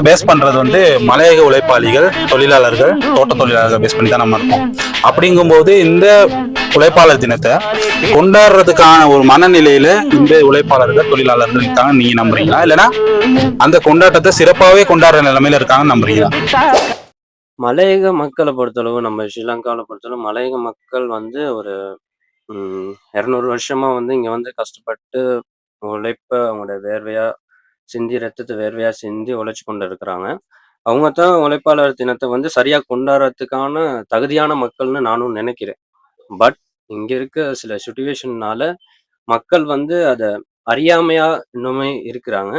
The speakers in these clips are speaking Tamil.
பேஸ் பண்றது வந்து மலையக உழைப்பாளிகள், தொழிலாளர்கள், தோட்ட தொழிலாளர்கள் பேஸ் பண்ணி தான் நம்ம இருக்கோம். அப்படிங்கும்போது இந்த உழைப்பாளர் தினத்தை கொண்டாடுறதுக்கான ஒரு மனநிலையில இந்த உழைப்பாளர்கள், தொழிலாளர்கள் இருக்காங்க நீங்க நம்புறீங்களா? இல்லைன்னா அந்த கொண்டாட்டத்தை சிறப்பாகவே கொண்டாடுற நிலைமையில இருக்காங்கன்னு நம்புறீங்களா? மலையக மக்களை பொறுத்தளவு நம்ம ஸ்ரீலங்காவில் பொறுத்தளவு மலையக மக்கள் வந்து ஒரு 200 வருஷமா வந்து இங்க வந்து கஷ்டப்பட்டு உழைப்ப அவங்களோட வேர்வையா சிந்தி ரத்தத்தை வேர்வையா சிந்தி உழைச்சு கொண்டு இருக்கிறாங்க. அவங்க தான் உழைப்பாளர் தினத்தை வந்து சரியா கொண்டாடுறதுக்கான தகுதியான மக்கள்னு நானும் நினைக்கிறேன். பட் இங்க இருக்க சில சுச்சுவேஷன்னால மக்கள் வந்து அதை அறியாமையா இன்னுமே இருக்கிறாங்க.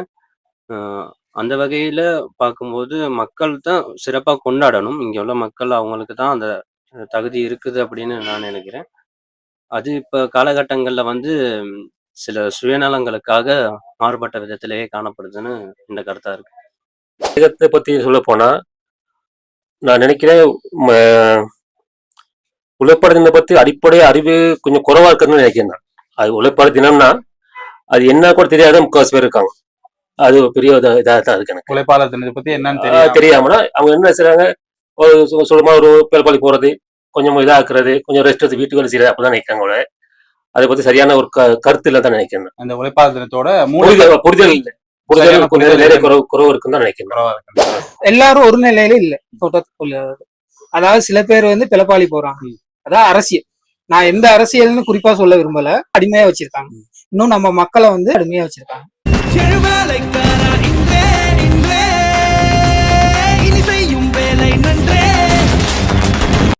அந்த வகையில பார்க்கும்போது மக்கள் தான் சிறப்பா கொண்டாடணும். இங்க உள்ள மக்கள் அவங்களுக்கு தான் அந்த தகுதி இருக்குது அப்படின்னு நான் நினைக்கிறேன். அது இப்ப காலகட்டங்கள்ல வந்து சில சுயநலங்களுக்காக மாறுபட்ட விதத்திலேயே காணப்படுதுன்னு இந்த கருத்தா இருக்கு. இதை பத்தி சொல்ல போனா நான் நினைக்கிறேன் உழைப்பாளர் தினம் பத்தி அடிப்படை அறிவு கொஞ்சம் குறைவா இருக்குன்னு நினைக்கிறேன் நான். அது உழைப்பாளர் தினம்னா அது என்ன கூட தெரியாத முக்காசு பேர் இருக்காங்க. அது பெரிய இதாக தான் இருக்கு எனக்கு. உழைப்பாளர் தினத்தை பத்தி என்னன்னு தெரியாமனா அவங்க என்ன செய்றாங்க, ஒரு சொல்லுமா ஒரு பேர்பாலி போறது, கொஞ்சம் இதாக்குறது, கொஞ்சம் ரெஸ்ட் எடுத்து வீட்டுக்கு வேலை செய்யறது அப்படிதான் நினைக்கிறாங்க. அதை பத்தி சரியான ஒரு கருத்து இல்லை தான் நினைக்கிறேன். அந்த உழைப்பாளர் தினத்தோட புரிதல் இல்லை. புரிதல் கொஞ்சம் நிறைய குறைவு இருக்குன்னு தான் நினைக்கிறேன். எல்லாரும் ஒரு நிலையில இல்ல தோட்டத்துக்குள்ள. அதாவது சில பேர் வந்து பிளப்பாளி போறாங்க. அதான் அரசியல். நான் எந்த அரசியல்னு குறிப்பா சொல்ல விரும்பல. அடிமையா வச்சிருக்காங்க. இன்னும் நம்ம மக்களை வந்து அடிமையா வச்சிருக்காங்க.